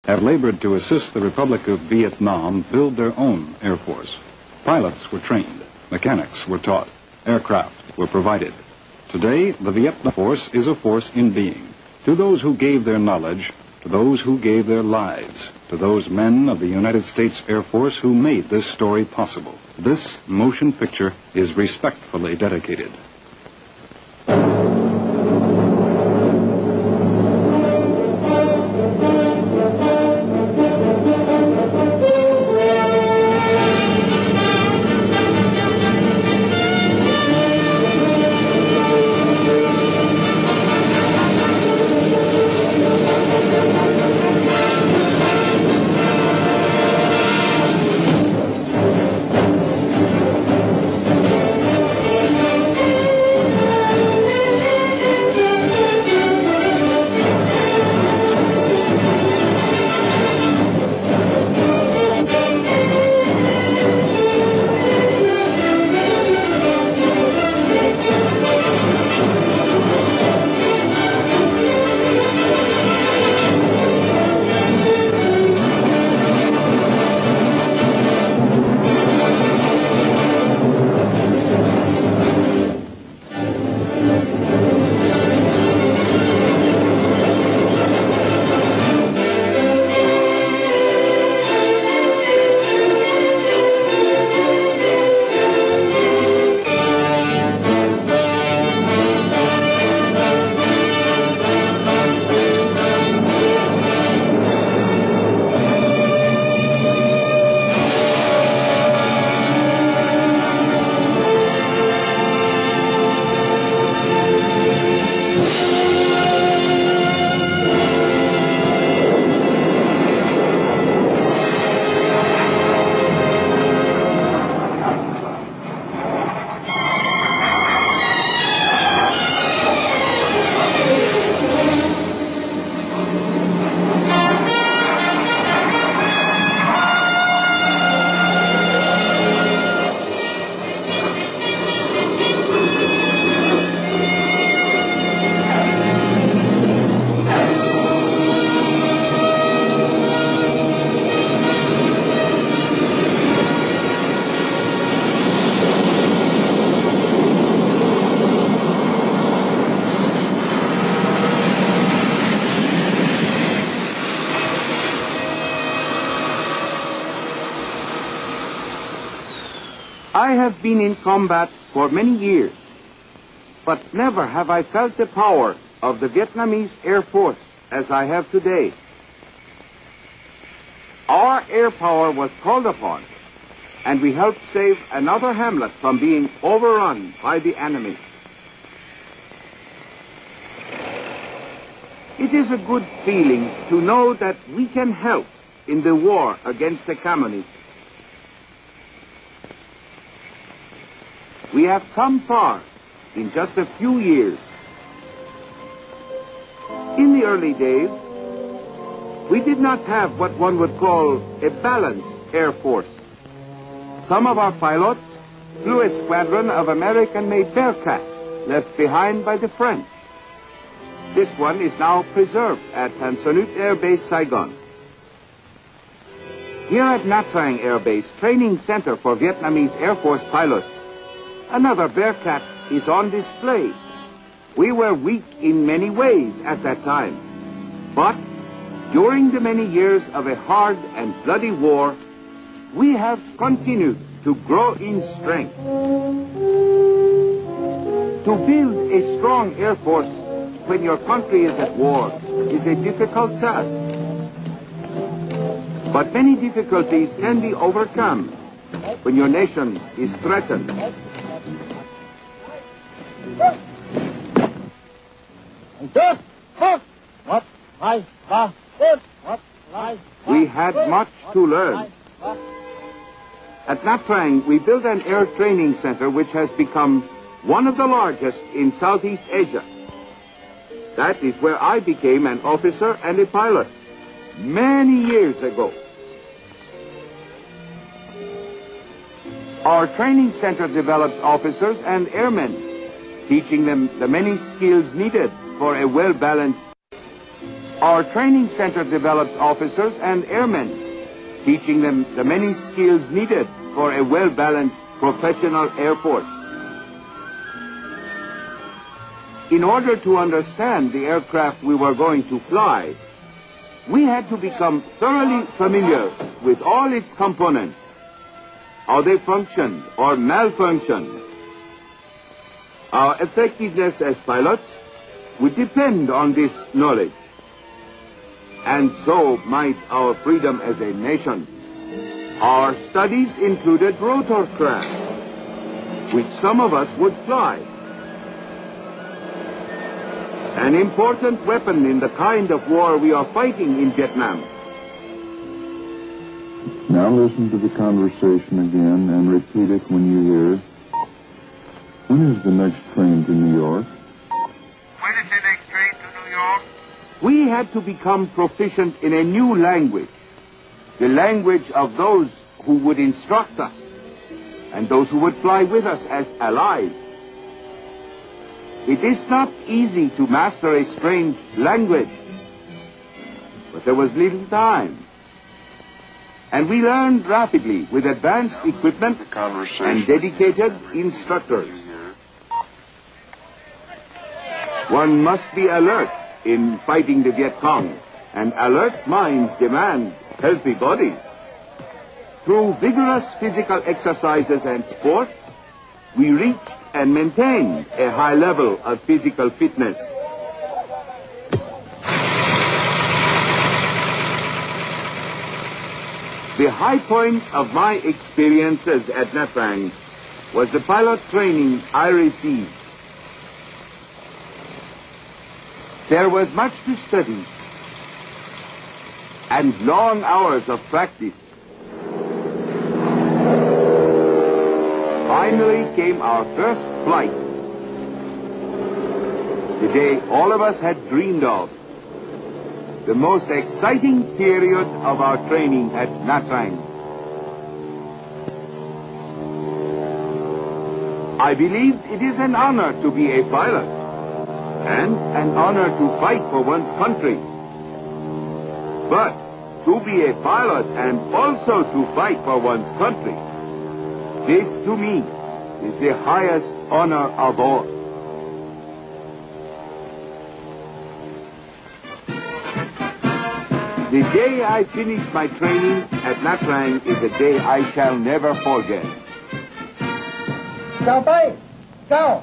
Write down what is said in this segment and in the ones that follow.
have labored to assist the Republic of Vietnam build their own Air Force. Pilots were trained, mechanics were taught, aircraft were provided. Today, the Vietnam Force is a force in being. To those who gave their knowledge, to those who gave their lives, to those men of the United States Air Force who made this story possible, this motion picture is respectfully dedicated. I have been in combat for many years, but never have I felt the power of the Vietnamese Air Force as I have today. Our air power was called upon, and we helped save another hamlet from being overrun by the enemy. It is a good feeling to know that we can help in the war against the communists. We have come far in just a few years. In the early days, we did not have what one would call a balanced Air Force. Some of our pilots flew a squadron of American-made Bearcats left behind by the French. This one is now preserved at Tan Son Nhut Air Base, Saigon. Here at Nha Trang Air Base, training center for Vietnamese Air Force pilots, another Bearcat is on display. We were weak in many ways at that time, but during the many years of a hard and bloody war, we have continued to grow in strength. To build a strong Air Force when your country is at war is a difficult task. But many difficulties can be overcome when your nation is threatened. We had much to learn. At Nha Trang, we built an air training center which has become one of the largest in Southeast Asia. That is where I became an officer and a pilot many years ago. Our training center develops officers and airmen, teaching them the many skills needed for a well-balanced. Our training center develops officers and airmen, teaching them the many skills needed for a well-balanced professional Air Force. In order to understand the aircraft we were going to fly, we had to become thoroughly familiar with all its components, how they functioned or malfunctioned. Our effectiveness as pilots would depend on this knowledge, and so might our freedom as a nation. Our studies included rotorcraft, which some of us would fly. An important weapon in the kind of war we are fighting in Vietnam. Now listen to the conversation again and repeat it when you hear. When is the next train to New York? When is the next train to New York? We had to become proficient in a new language, the language of those who would instruct us and those who would fly with us as allies. It is not easy to master a strange language, but there was little time. And we learned rapidly with advanced equipment and dedicated instructors. One must be alert in fighting the Viet Cong, and alert minds demand healthy bodies. Through vigorous physical exercises and sports, we reached and maintained a high level of physical fitness. The high point of my experiences at Nha Trang was the pilot training I received. There was much to study and long hours of practice. Finally came our first flight, the day all of us had dreamed of, the most exciting period of our training at Nha Trang. I believe it is an honor to be a pilot, and an honor to fight for one's country. But to be a pilot and also to fight for one's country, this to me is the highest honor of all. The day I finished my training at Nha Trang is a day I shall never forget. Chào Tây, chào.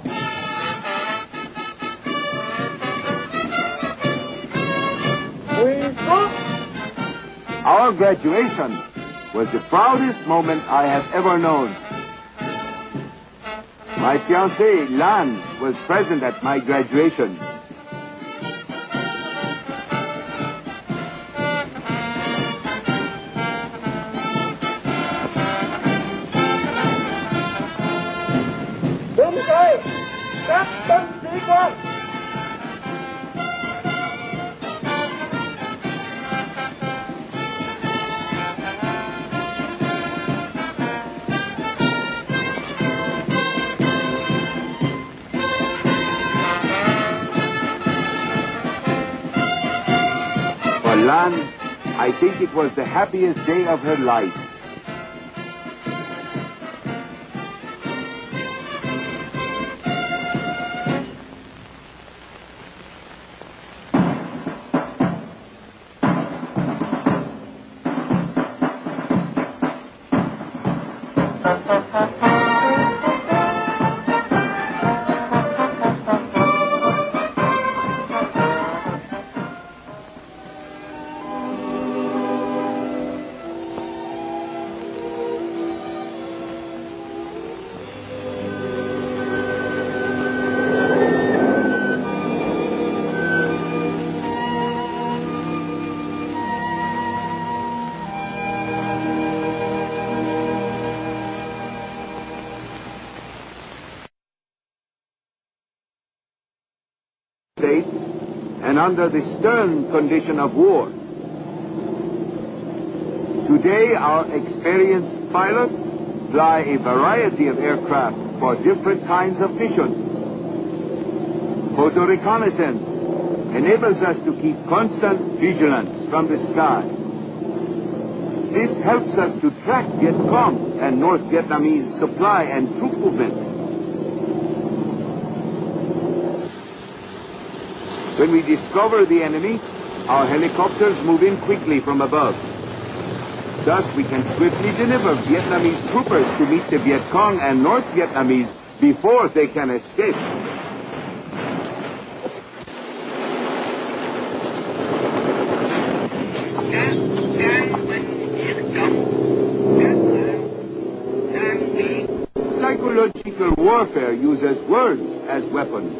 Our graduation was the proudest moment I have ever known. My fiancée, Lan, was present at my graduation. Đúng rồi, các tân sĩ quan. For Lan, I think it was the happiest day of her life. States and under the stern condition of war. Today, our experienced pilots fly a variety of aircraft for different kinds of missions. Photo reconnaissance, enables us to keep constant vigilance from the sky. This helps us to track Viet Cong and North Vietnamese supply and troop movements. When we discover the enemy, our helicopters move in quickly from above. Thus, we can swiftly deliver Vietnamese troopers to meet the Viet Cong and North Vietnamese before they can escape. Psychological warfare uses words as weapons.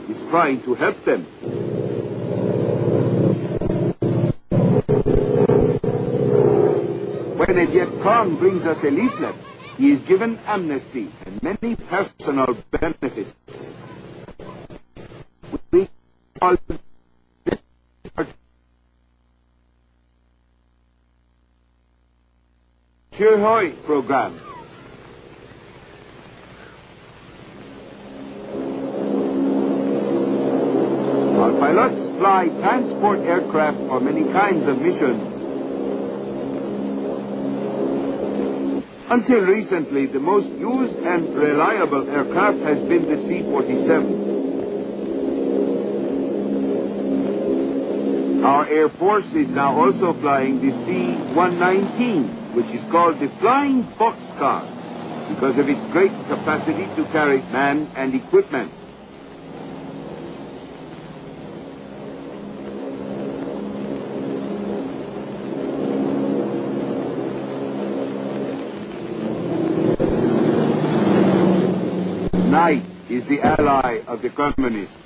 Is trying to help them. When a Viet Cong brings us a leaflet, he is given amnesty and many personal benefits. We call this Chư Hoi program. Our pilots fly transport aircraft for many kinds of missions. Until recently, the most used and reliable aircraft has been the C-47. Our Air Force is now also flying the C-119, which is called the Flying Boxcar, because of its great capacity to carry man and equipment. Night is the ally of the communists.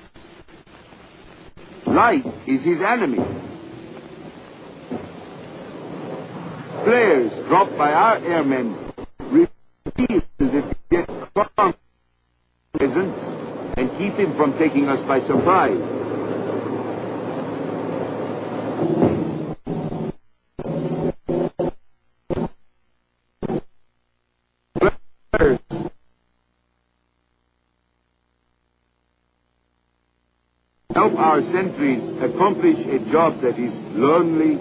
Light is his enemy. Flares dropped by our airmen reveal the Viet Cong presence and keep him from taking us by surprise. Flares help our sentries accomplish a job that is lonely,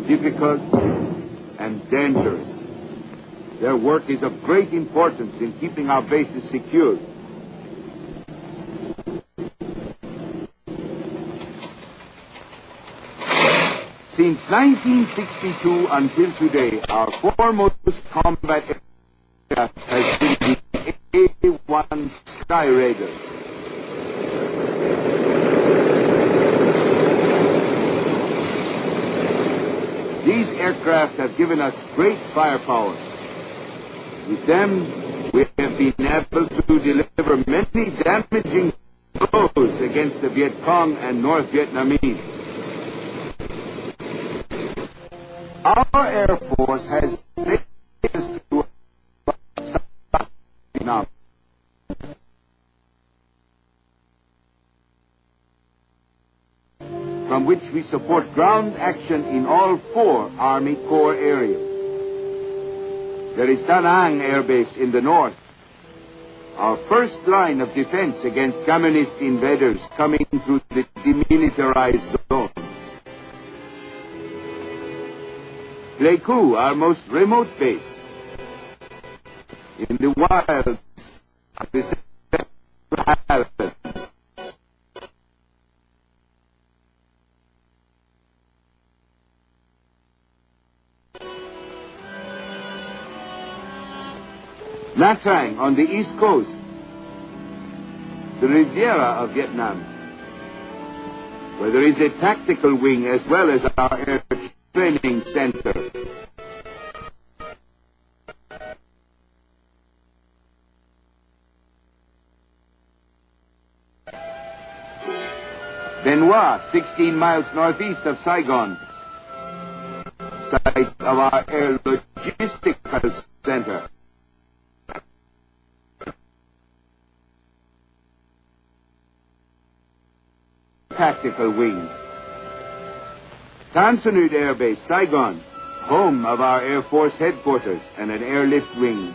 difficult, and dangerous. Their work is of great importance in keeping our bases secure. Since 1962 until today, our foremost combat aircraft has been the A-1 Sky Raiders. These aircraft have given us great firepower. With them, we have been able to deliver many damaging blows against the Viet Cong and North Vietnamese. Our Air Force has bases to Vietnam. From which we support ground action in all 4 Army Corps areas. There is Da Nang Air Base in the north, our first line of defense against communist invaders coming through the demilitarized zone. Pleiku, our most remote base, in the wilds of the Sahel. Nha Trang on the east coast, the Riviera of Vietnam, where there is a tactical wing as well as our air training center. Benoit, 16 miles northeast of Saigon, site of our air logistical center. Tactical wing. Tan Son Nhut Air Base, Saigon, home of our Air Force headquarters and an airlift wing.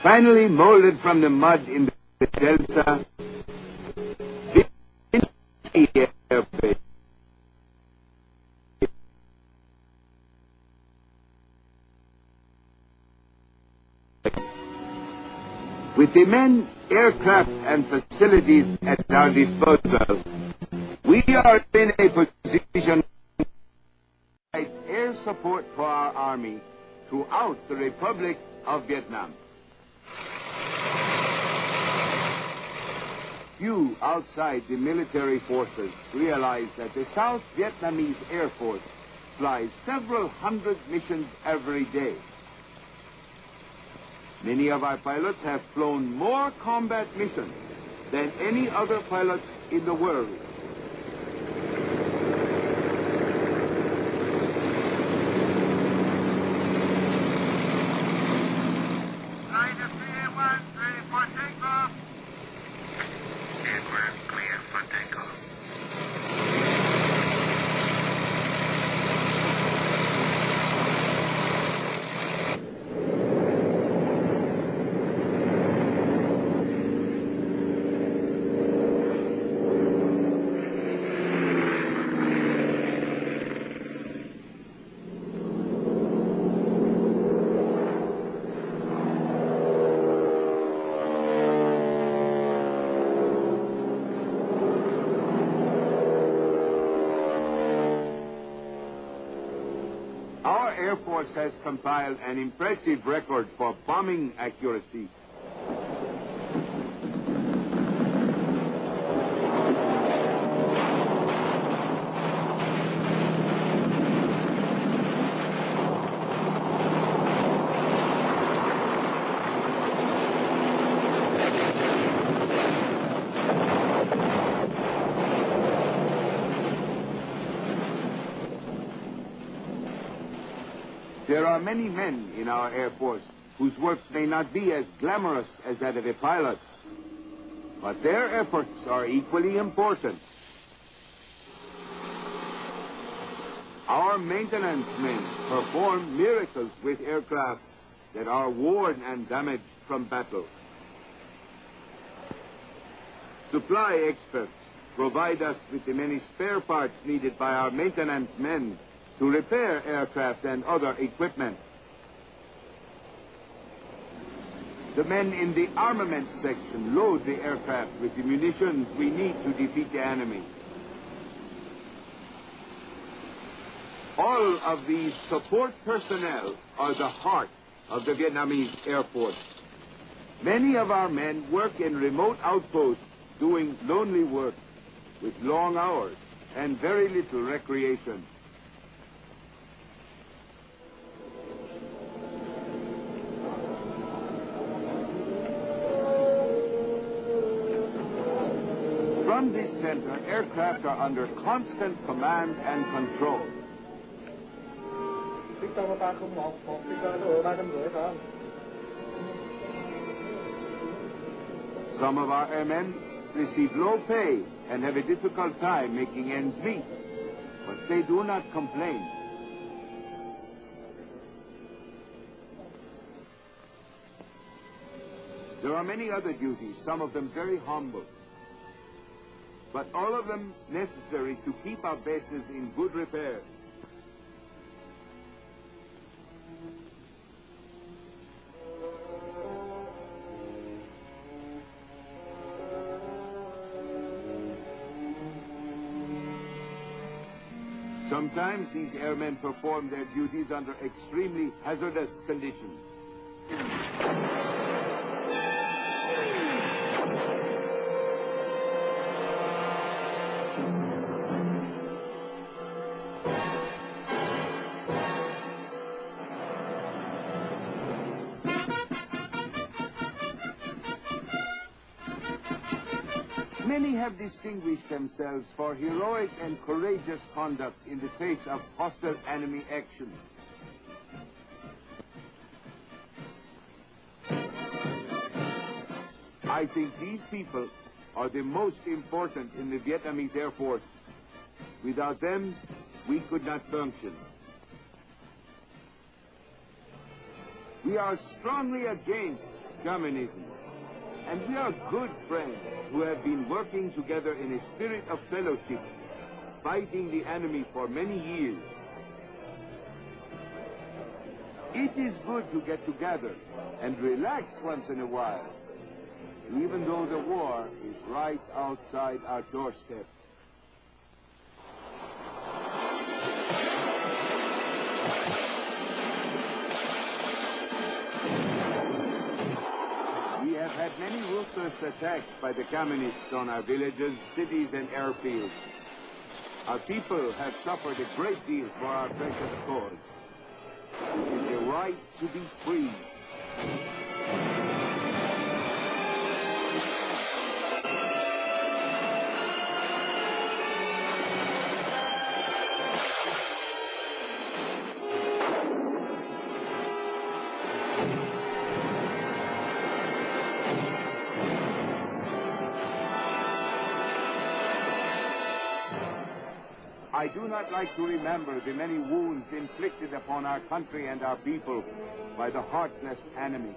Finally molded from the mud in the Delta, Air Base. With the men, aircraft, and facilities at our disposal, we are in a position to provide air support for our Army throughout the Republic of Vietnam. Few outside the military forces realize that the South Vietnamese Air Force flies several hundred missions every day. Many of our pilots have flown more combat missions than any other pilots in the world. Glider 381, ready for takeoff. Aircraft clear for takeoff. Our Air Force has compiled an impressive record for bombing accuracy. There are many men in our Air Force whose work may not be as glamorous as that of a pilot, but their efforts are equally important. Our maintenance men perform miracles with aircraft that are worn and damaged from battle. Supply experts provide us with the many spare parts needed by our maintenance men to repair aircraft and other equipment. The men in the armament section load the aircraft with the munitions we need to defeat the enemy. All of these support personnel are the heart of the Vietnamese Air Force. Many of our men work in remote outposts doing lonely work with long hours and very little recreation. From this center, aircraft are under constant command and control. Some of our airmen receive low pay and have a difficult time making ends meet, but they do not complain. There are many other duties, some of them very humble, but all of them necessary to keep our bases in good repair. Sometimes these airmen perform their duties under extremely hazardous conditions. Many have distinguished themselves for heroic and courageous conduct in the face of hostile enemy action. I think these people are the most important in the Vietnamese Air Force. Without them, we could not function. We are strongly against communism, and we are good friends who have been working together in a spirit of fellowship, fighting the enemy for many years. It is good to get together and relax once in a while, even though the war is right outside our doorstep. We have had many ruthless attacks by the communists on our villages, cities, and airfields. Our people have suffered a great deal for our precious cause. It is a right to be free. I do not like to remember the many wounds inflicted upon our country and our people by the heartless enemy.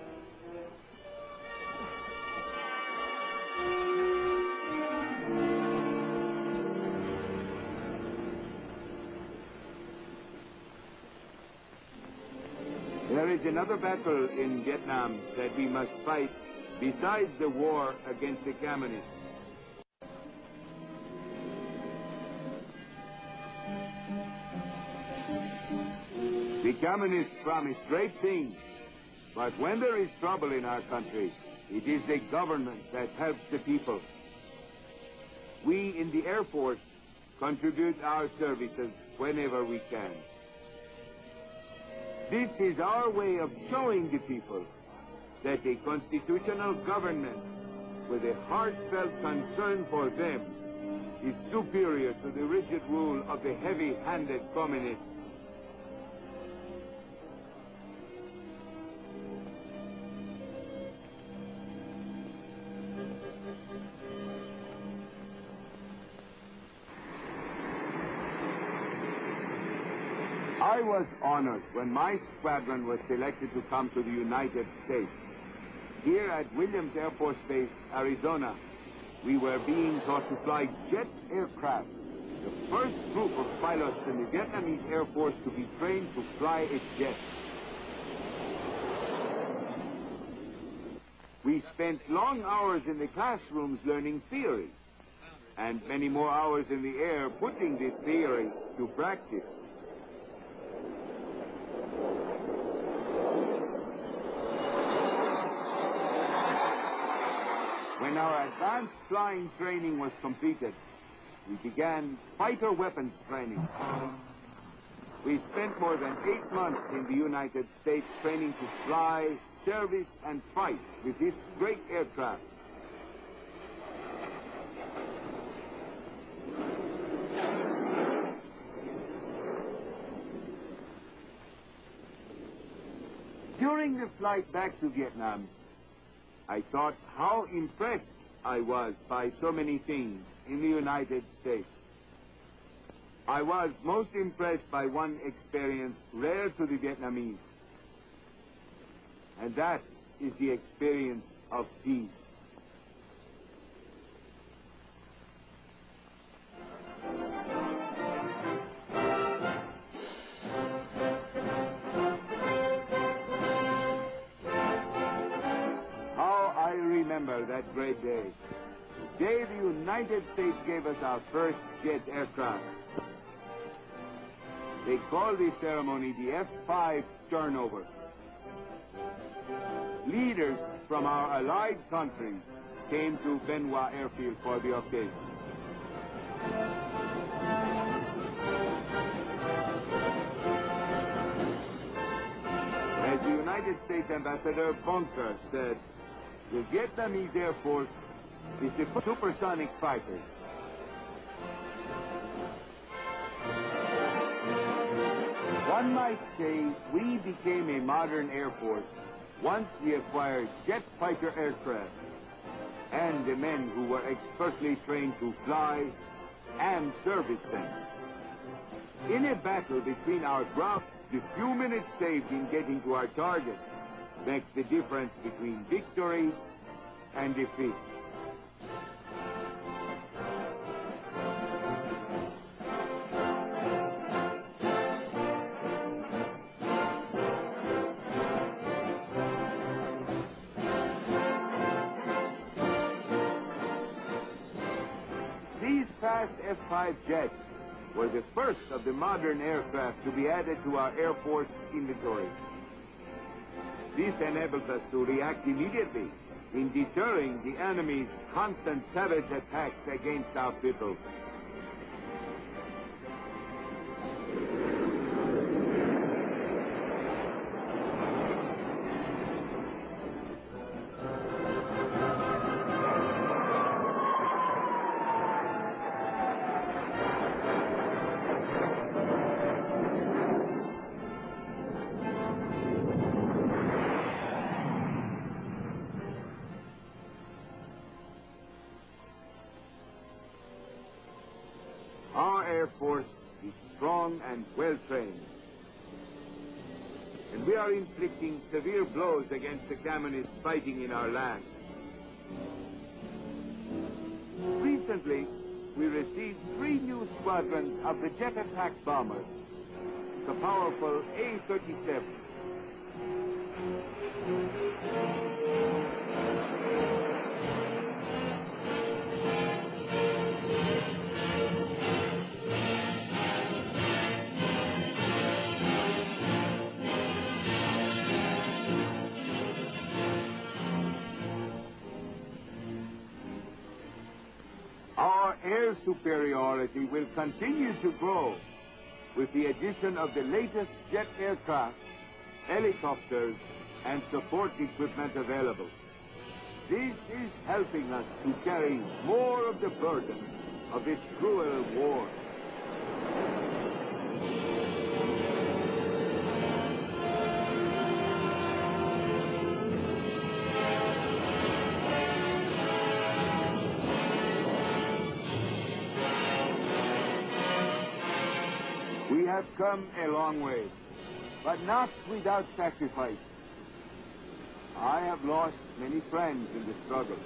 There is another battle in Vietnam that we must fight besides the war against the communists. The communists promise great things, but when there is trouble in our country, it is the government that helps the people. We in the Air Force contribute our services whenever we can. This is our way of showing the people that a constitutional government with a heartfelt concern for them is superior to the rigid rule of the heavy-handed communists. I was honored when my squadron was selected to come to the United States. Here at Williams Air Force Base, Arizona, we were being taught to fly jet aircraft, the first group of pilots in the Vietnamese Air Force to be trained to fly a jet. We spent long hours in the classrooms learning theory, and many more hours in the air putting this theory to practice. When our advanced flying training was completed, we began fighter weapons training. We spent more than 8 months in the United States training to fly, service, and fight with this great aircraft. During the flight back to Vietnam, I thought how impressed I was by so many things in the United States. I was most impressed by one experience rare to the Vietnamese, and that is the experience of peace. I remember that great day. The day the United States gave us our first jet aircraft. They call this ceremony the F-5 turnover. Leaders from our allied countries came to Benoit Airfield for the occasion. As the United States Ambassador Bunker said, the Vietnamese Air Force is the supersonic fighter. One might say we became a modern Air Force once we acquired jet fighter aircraft. among the men who were expertly trained to fly and service them. In a battle between our ground, the few minutes saved in getting to our targets makes the difference between victory and defeat. These fast F-5 jets were the first of the modern aircraft to be added to our Air Force inventory. This enables us to react immediately in deterring the enemy's constant savage attacks against our people. Our Air Force is strong and well-trained, and we are inflicting severe blows against the communists fighting in our land. Recently, we received 3 new squadrons of the jet attack bombers, the powerful A-37. Our air superiority will continue to grow with the addition of the latest jet aircraft, helicopters, and support equipment available. This is helping us to carry more of the burden of this cruel war. We have come a long way, but not without sacrifice. I have lost many friends in the struggle.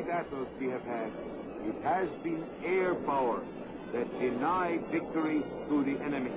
Battles we have had, it has been air power that denied victory to the enemy.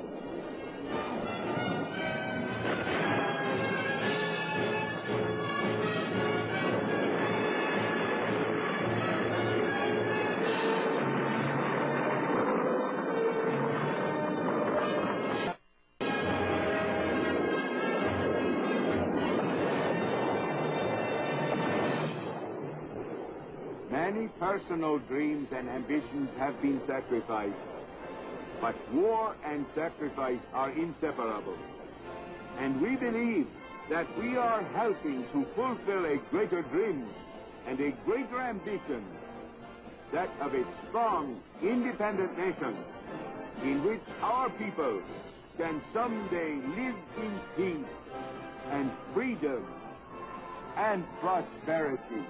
Many personal dreams and ambitions have been sacrificed, but war and sacrifice are inseparable. And we believe that we are helping to fulfill a greater dream and a greater ambition, that of a strong, independent nation in which our people can someday live in peace and freedom and prosperity.